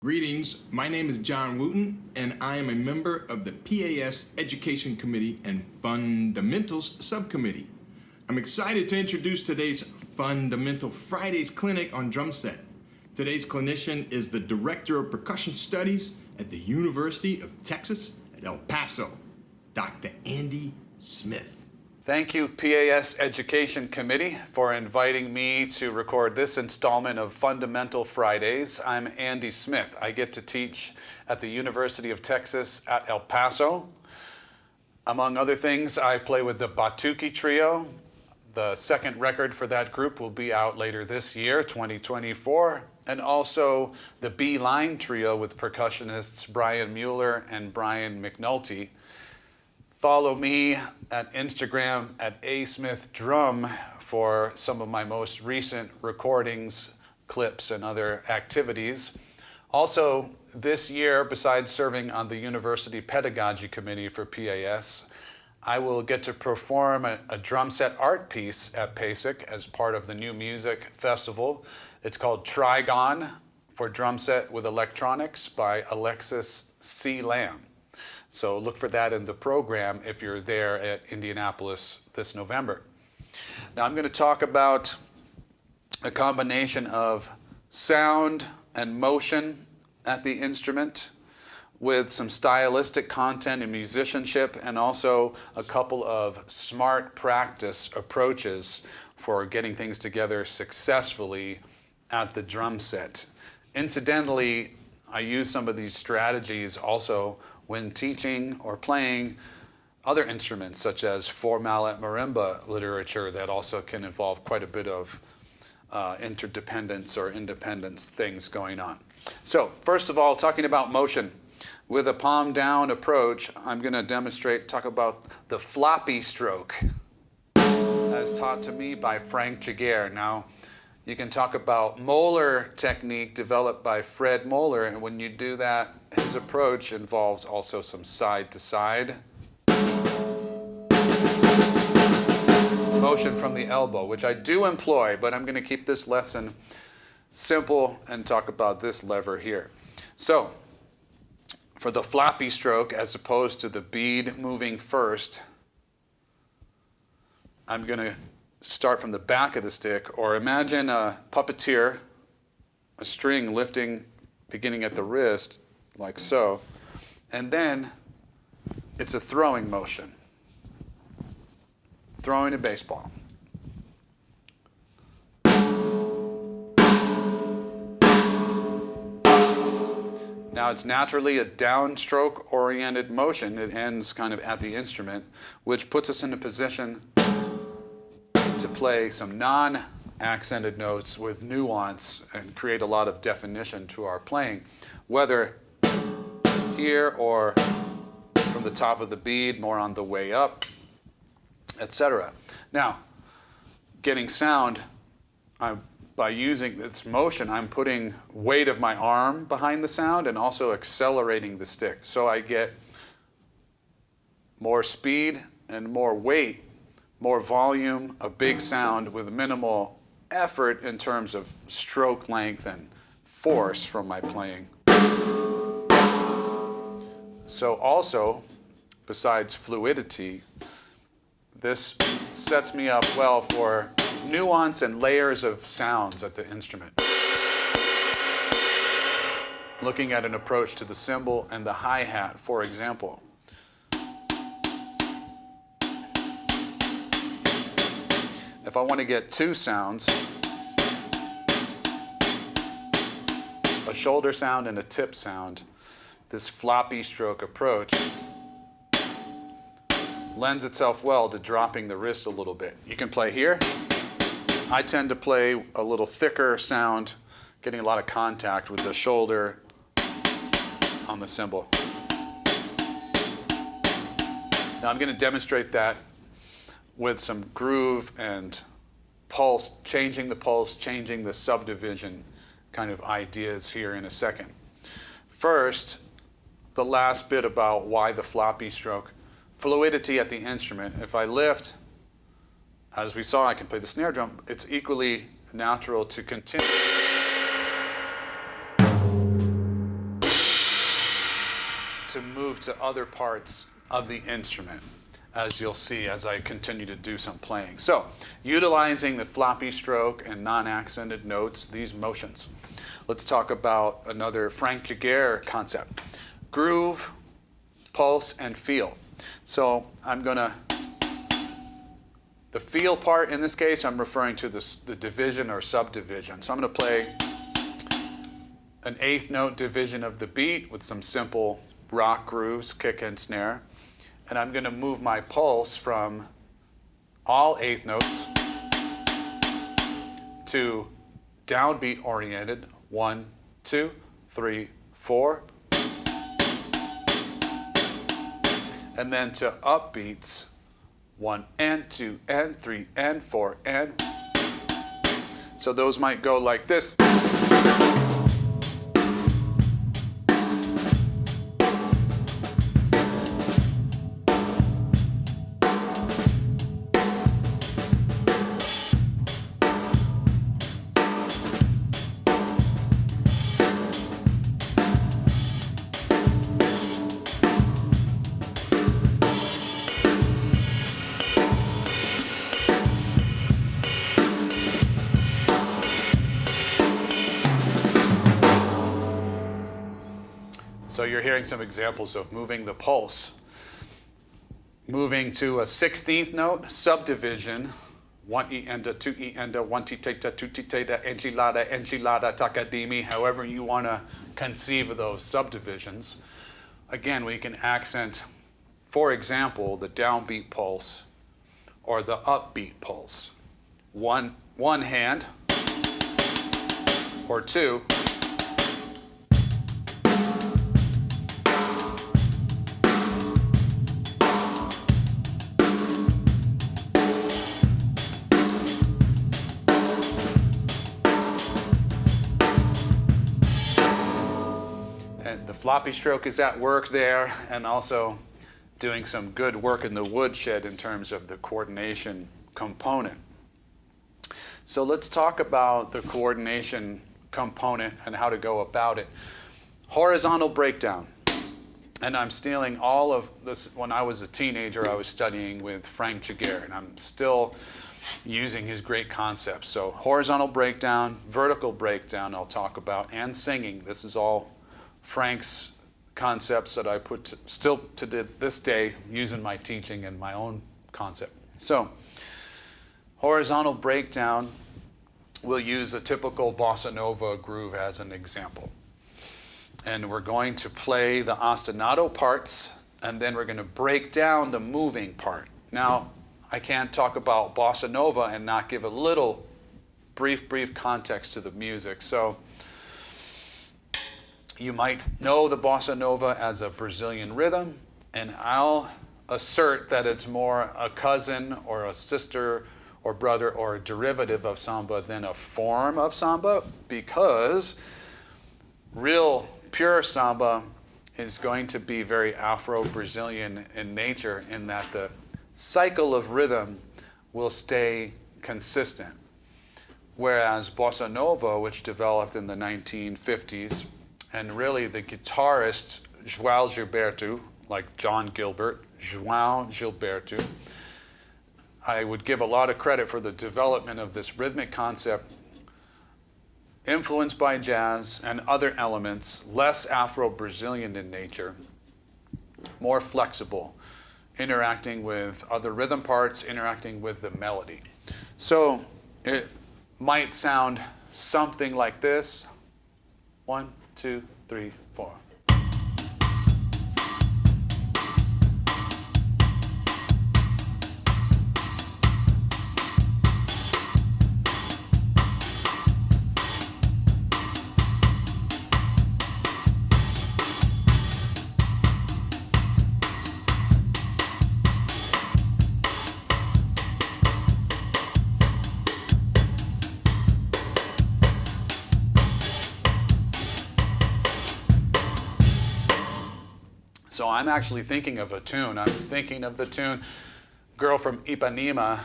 Greetings, my name is John Wooten, and I am a member of the PAS Education Committee and Fundamentals Subcommittee. I'm excited to introduce today's Fundamental Fridays Clinic on Drumset. Today's clinician is the Director of Percussion Studies at the University of Texas at El Paso, Dr. Andy Smith. Thank you, PAS Education Committee, for inviting me to record this installment of Fundamental Fridays. I'm Andy Smith. I get to teach at the University of Texas at El Paso. Among other things, I play with the Batuki Trio. The second record for that group will be out later this year, 2024. And also the B-Line Trio with percussionists Brian Mueller and Brian McNulty. Follow me at Instagram at asmithdrum for some of my most recent recordings, clips, and other activities. Also, this year, besides serving on the University Pedagogy Committee for PAS, I will get to perform a drum set art piece at PASIC as part of the New Music Festival. It's called Trigon for Drum Set with Electronics by Alexis C. Lamb. So look for that in the program if you're there at Indianapolis this November. Now I'm going to talk about a combination of sound and motion at the instrument with some stylistic content and musicianship, and also a couple of smart practice approaches for getting things together successfully at the drum set. Incidentally, I use some of these strategies also when teaching or playing other instruments, such as four-mallet marimba literature that also can involve quite a bit of interdependence or independence things going on. So first of all, talking about motion. With a palm-down approach, I'm going to talk about the floppy stroke, as taught to me by Frank Jaguar. Now, you can talk about Moeller technique developed by Fred Moeller, and when you do that, his approach involves also some side-to-side motion from the elbow, which I do employ, but I'm going to keep this lesson simple and talk about this lever here. So, for the floppy stroke, as opposed to the bead moving first, I'm going to start from the back of the stick, or imagine a puppeteer, a string lifting beginning at the wrist, like so, and then it's a throwing motion, throwing a baseball. Now it's naturally a downstroke oriented motion. It ends kind of at the instrument, which puts us in a position to play some non-accented notes with nuance and create a lot of definition to our playing, whether here or from the top of the bead, more on the way up, etc. Now, getting sound, by using this motion, I'm putting weight of my arm behind the sound and also accelerating the stick. So I get more speed and more weight, more volume, a big sound with minimal effort in terms of stroke length and force from my playing. So also, besides fluidity, this sets me up well for nuance and layers of sounds at the instrument. Looking at an approach to the cymbal and the hi-hat, for example. If I want to get two sounds, a shoulder sound and a tip sound, this floppy stroke approach lends itself well to dropping the wrist a little bit. You can play here. I tend to play a little thicker sound, getting a lot of contact with the shoulder on the cymbal. Now I'm going to demonstrate that with some groove and pulse, changing the subdivision kind of ideas here in a second. First, the last bit about why the floppy stroke. Fluidity at the instrument. If I lift, as we saw, I can play the snare drum. It's equally natural to continue to move to other parts of the instrument, as you'll see as I continue to do some playing. So, utilizing the floppy stroke and non-accented notes, these motions. Let's talk about another Frank Jagger concept. Groove, pulse, and feel. So I'm gonna, the feel part in this case, I'm referring to the division or subdivision. So I'm gonna play an eighth note division of the beat with some simple rock grooves, kick and snare. And I'm gonna move my pulse from all eighth notes to downbeat oriented, 1, 2, 3, 4. And then to upbeats, 1 and 2 and 3 and 4 and. So those might go like this. So you're hearing some examples of moving the pulse. Moving to a 16th note, subdivision, 1 E enda, 2 E enda, 1 T teta, 2 T teta, enchilada, enchilada, takadimi, however you want to conceive of those subdivisions. Again, we can accent, for example, the downbeat pulse or the upbeat pulse. One hand or two. The floppy stroke is at work there, and also doing some good work in the woodshed in terms of the coordination component. So let's talk about the coordination component and how to go about it. Horizontal breakdown. And I'm stealing all of this. When I was a teenager, I was studying with Frank Jagger, and I'm still using his great concepts. So horizontal breakdown, vertical breakdown I'll talk about, and singing. This is all Frank's concepts that I put still to this day using my teaching and my own concept. So, horizontal breakdown, we'll use a typical Bossa Nova groove as an example. And we're going to play the ostinato parts, and then we're going to break down the moving part. Now, I can't talk about Bossa Nova and not give a little brief context to the music. So, you might know the Bossa Nova as a Brazilian rhythm, and I'll assert that it's more a cousin or a sister or brother or a derivative of samba than a form of samba, because real pure samba is going to be very Afro-Brazilian in nature, in that the cycle of rhythm will stay consistent. Whereas Bossa Nova, which developed in the 1950s, and really the guitarist João Gilberto, like John Gilbert, João Gilberto, I would give a lot of credit for the development of this rhythmic concept, influenced by jazz and other elements, less Afro-Brazilian in nature, more flexible, interacting with other rhythm parts, interacting with the melody. So it might sound something like this. 1, 2, 3, 4. So I'm actually thinking of a tune. I'm thinking of the tune Girl from Ipanema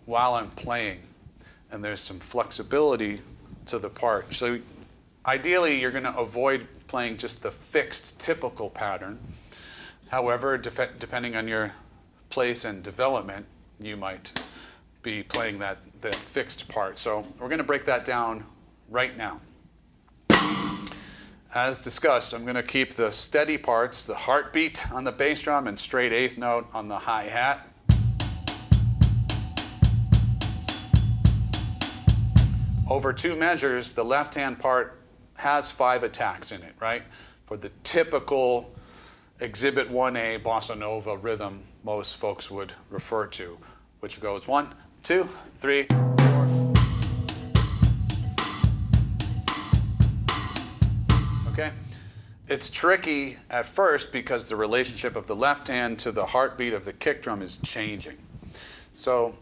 while I'm playing. And there's some flexibility to the part. So Ideally, you're going to avoid playing just the fixed typical pattern. However, depending on your place and development, you might be playing that fixed part. So we're going to break that down right now. As discussed, I'm going to keep the steady parts, the heartbeat on the bass drum and straight eighth note on the hi-hat. Over 2 measures, the left-hand part has 5 attacks in it, right? For the typical Exhibit 1A Bossa Nova rhythm most folks would refer to, which goes 1, 2, 3, 4. Okay? It's tricky at first because the relationship of the left hand to the heartbeat of the kick drum is changing. So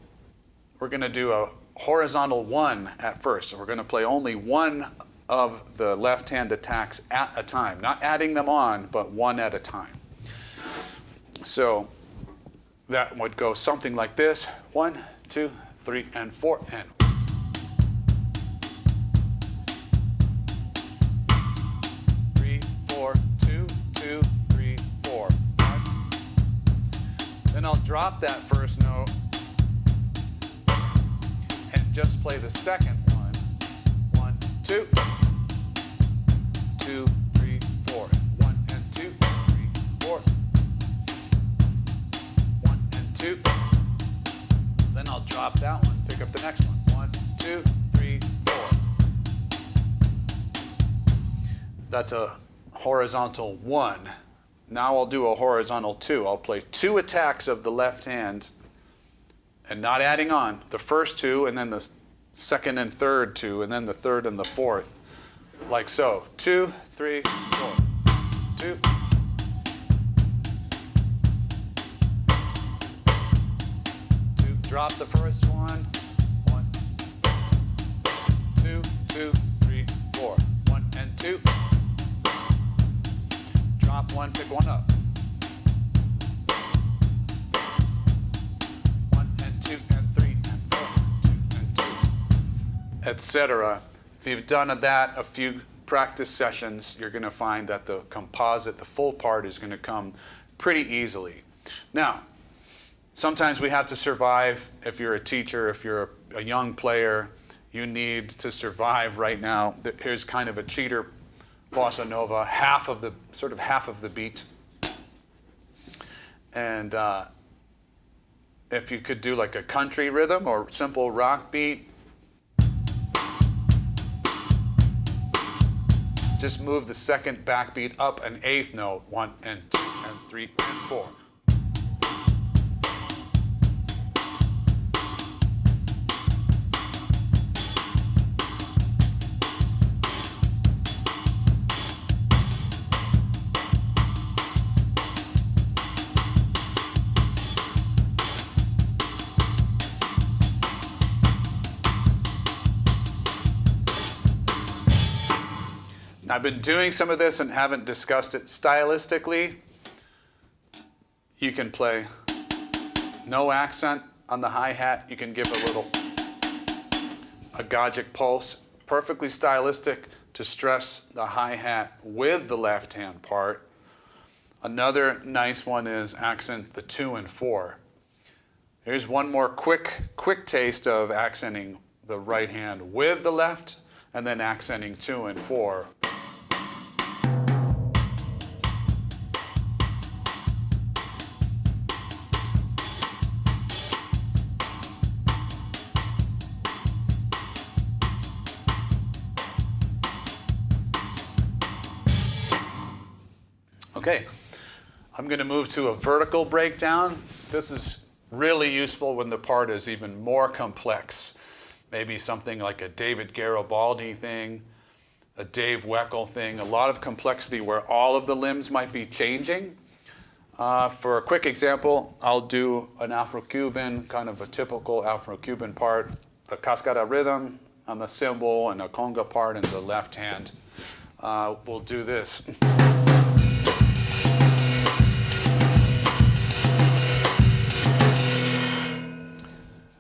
we're going to do a horizontal 1 at first. So we're going to play only one of the left hand attacks at a time, not adding them on, but one at a time. So that would go something like this: 1, 2, 3, and 4, and 3, 4, 2, 2, 3, 4. 5. Then I'll drop that first note and just play the second one. 1, 2, 2, 3, 4. 1 and 2, 3, 4. 1 and 2. Then I'll drop that one, pick up the next one. 1, 2, 3, 4. That's a horizontal 1. Now I'll do a horizontal 2. I'll play 2 attacks of the left hand and not adding on. The first 2, and then the second and third 2, and then the third and the fourth. Like so. 2, 3, 4. 2. 2. Drop the first one. 1, 2, 2, 3, 4. 1 and 2. Drop one, pick one up. 1 and 2 and 3 and 4. 2 and 2. Etc. If you've done that a few practice sessions, you're going to find that the composite, the full part, is going to come pretty easily. Now, sometimes we have to survive. If you're a teacher, if you're a young player, you need to survive right now. Here's kind of a cheater Bossa Nova, half of the beat. And if you could do like a country rhythm or simple rock beat, just move the second backbeat up an eighth note, 1 and 2 and 3 and 4. I've been doing some of this and haven't discussed it stylistically. You can play no accent on the hi-hat. You can give a little agogic pulse. Perfectly stylistic to stress the hi-hat with the left-hand part. Another nice one is accent the 2 and 4. Here's one more quick taste of accenting the right hand with the left, and then accenting 2 and 4. Okay, I'm going to move to a vertical breakdown. This is really useful when the part is even more complex. Maybe something like a David Garibaldi thing, a Dave Weckl thing, a lot of complexity where all of the limbs might be changing. For a quick example, I'll do an Afro-Cuban, kind of a typical Afro-Cuban part, the cascada rhythm on the cymbal and a conga part in the left hand. We'll do this.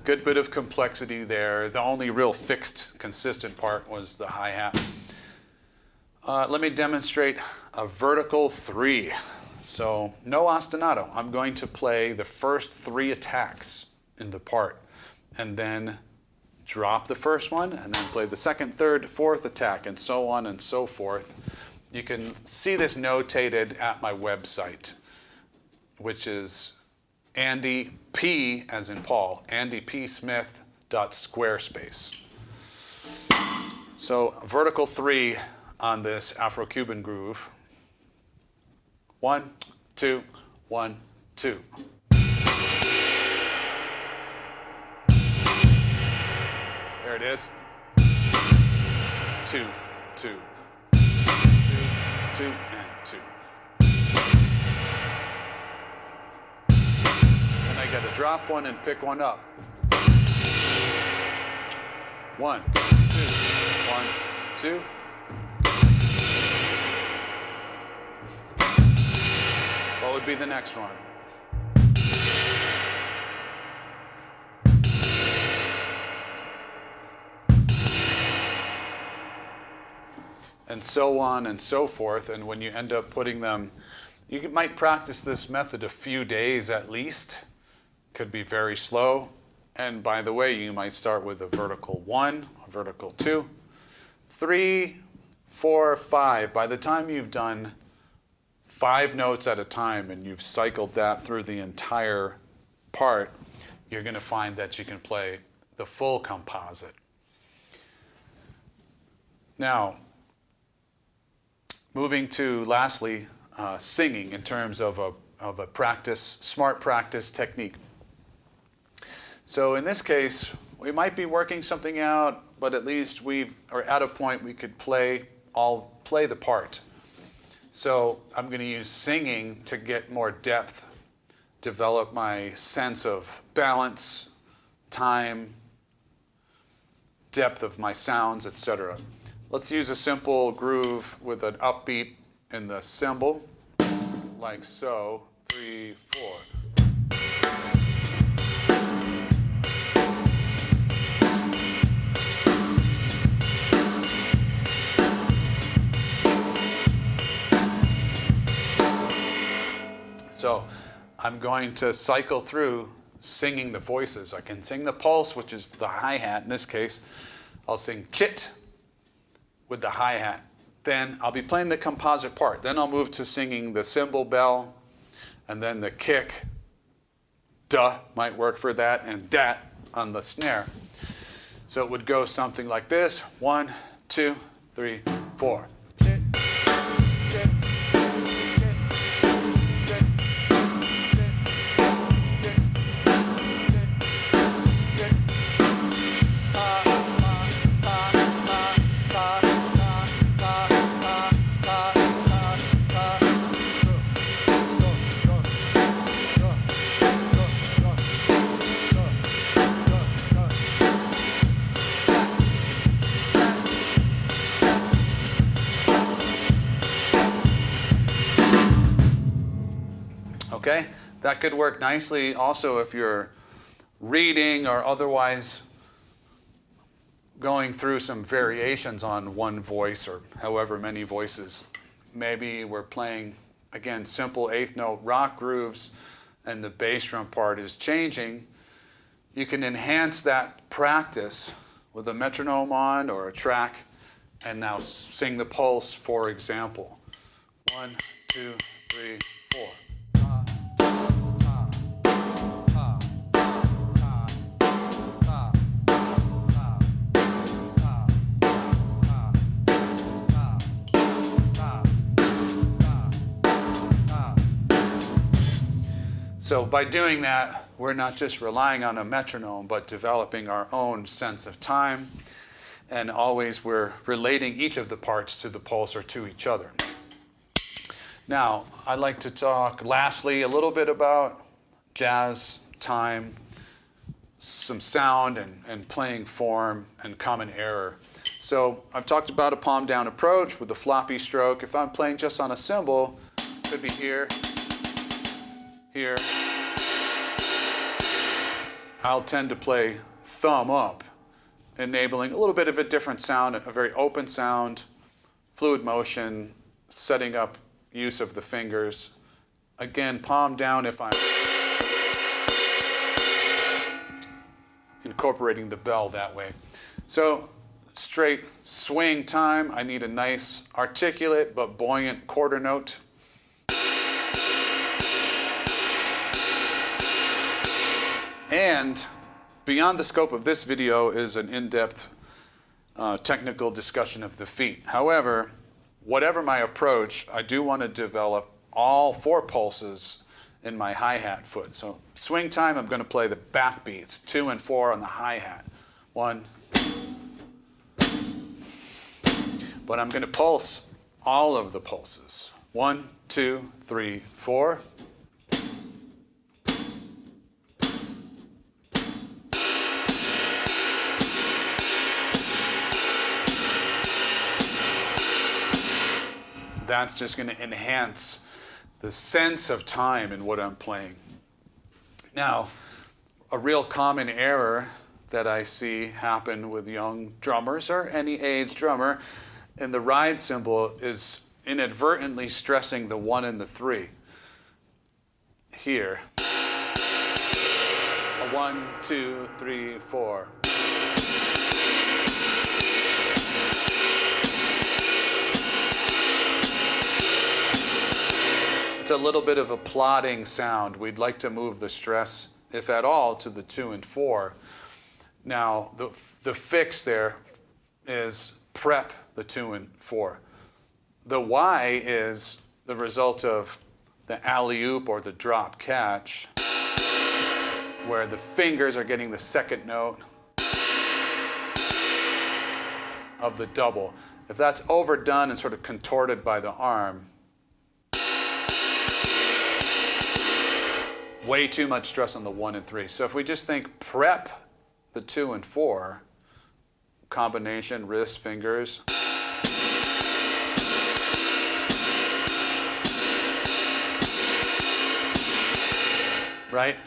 Good bit of complexity there. The only real fixed, consistent part was the hi-hat. Let me demonstrate a vertical 3. So no ostinato. I'm going to play the first 3 attacks in the part and then drop the first one and then play the second, third, fourth attack and so on and so forth. You can see this notated at my website, which is Andy P, as in Paul, andypsmith.squarespace. So vertical 3 on this Afro-Cuban groove. 1, 2, 1, 2. There it is. 2, 2, 2, 2, and 2. Then I got to drop one and pick one up. 1, 2, 1, 2. What would be the next one? And so on and so forth. And when you end up putting them, you might practice this method a few days at least. Could be very slow. And by the way, you might start with a vertical 1, a vertical 2, 3, 4, 5. By the time you've done 5 notes at a time and you've cycled that through the entire part, you're going to find that you can play the full composite. Now, moving to lastly, singing in terms of a practice, smart practice technique. So in this case, we might be working something out, but at least are at a point we could play the part. So I'm going to use singing to get more depth, develop my sense of balance, time, depth of my sounds, etc. Let's use a simple groove with an upbeat in the cymbal, like so, 3, 4. So I'm going to cycle through singing the voices. I can sing the pulse, which is the hi-hat in this case. I'll sing chit with the hi-hat. Then I'll be playing the composite part. Then I'll move to singing the cymbal bell, and then the kick, duh, might work for that, and dat on the snare. So it would go something like this. 1, 2, 3, 4. Okay, that could work nicely also if you're reading or otherwise going through some variations on one voice or however many voices. Maybe we're playing, again, simple 8th note rock grooves and the bass drum part is changing. You can enhance that practice with a metronome on or a track and now sing the pulse, for example. 1, 2, 3, 4. So by doing that, we're not just relying on a metronome, but developing our own sense of time. And always we're relating each of the parts to the pulse or to each other. Now, I'd like to talk lastly a little bit about jazz, time, some sound and playing form and common error. So I've talked about a palm down approach with a floppy stroke. If I'm playing just on a cymbal, it could be here, here. I'll tend to play thumb up, enabling a little bit of a different sound, a very open sound, fluid motion, setting up use of the fingers. Again, palm down if I'm incorporating the bell that way. So straight swing time, I need a nice articulate but buoyant quarter note. And beyond the scope of this video is an in-depth technical discussion of the feet. However, whatever my approach, I do want to develop all 4 pulses in my hi-hat foot. So swing time, I'm going to play the back beats, 2 and 4 on the hi-hat. 1. But I'm going to pulse all of the pulses. 1, 2, 3, 4. That's just going to enhance the sense of time in what I'm playing. Now, a real common error that I see happen with young drummers or any age drummer in the ride cymbal is inadvertently stressing the 1 and the 3. Here. A 1, 2, 3, 4. It's a little bit of a plodding sound. We'd like to move the stress, if at all, to the 2 and 4. Now, the fix there is prep the 2 and 4. The Y is the result of the alley-oop or the drop catch, where the fingers are getting the second note of the double. If that's overdone and sort of contorted by the arm, way too much stress on the 1 and 3. So if we just think prep the 2 and 4, combination, wrist, fingers. Right?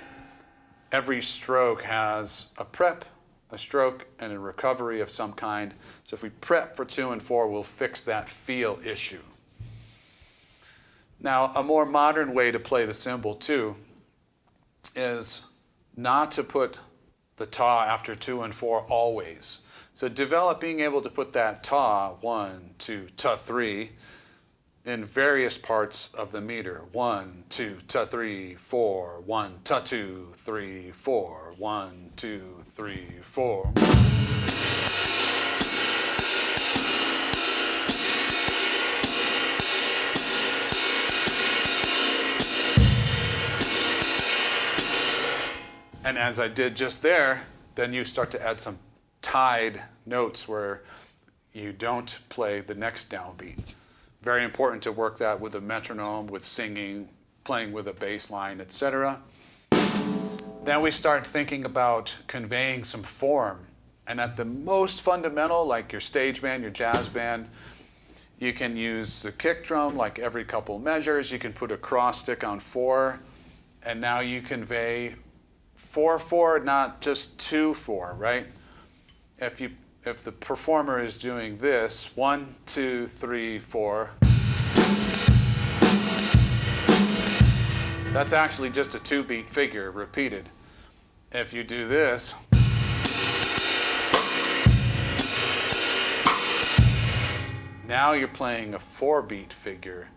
Every stroke has a prep, a stroke, and a recovery of some kind. So if we prep for 2 and 4, we'll fix that feel issue. Now, a more modern way to play the cymbal too is not to put the ta after 2 and 4 always. So develop being able to put that ta, 1, 2, ta, 3, in various parts of the meter. 1, 2, ta, 3, 4, 1, ta, 2, 3, 4, 1, 2, 3, 4. And as I did just there, then you start to add some tied notes where you don't play the next downbeat. Very important to work that with a metronome, with singing, playing with a bass line, etc. Then we start thinking about conveying some form. And at the most fundamental, like your stage band, your jazz band, you can use the kick drum like every couple measures. You can put a cross stick on 4, and now you convey 4/4, not just 2/4, right? If the performer is doing this, 1, 2, 3, 4, that's actually just a 2-beat figure repeated. If you do this, now you're playing a 4-beat figure,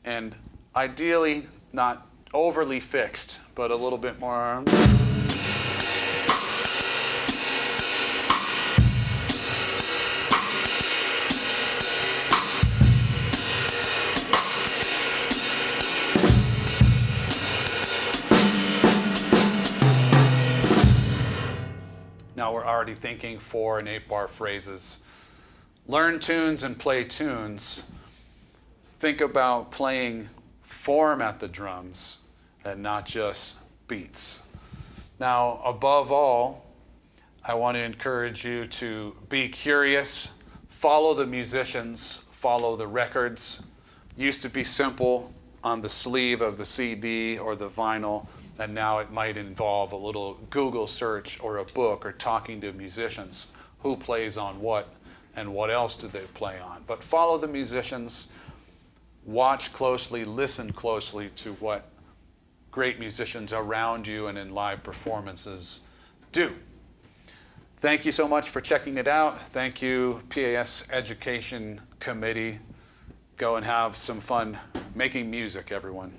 and ideally not overly fixed, but a little bit more. Now we're already thinking 4 and 8-bar phrases. Learn tunes and play tunes. Think about playing form at the drums and not just beats. Now, above all, I want to encourage you to be curious, follow the musicians, follow the records. Used to be simple on the sleeve of the CD or the vinyl, and now it might involve a little Google search or a book or talking to musicians. Who plays on what? and what else do they play on. But follow the musicians, watch closely, listen closely to what great musicians around you and in live performances do. Thank you so much for checking it out. Thank you, PAS Education Committee. Go and have some fun making music, everyone.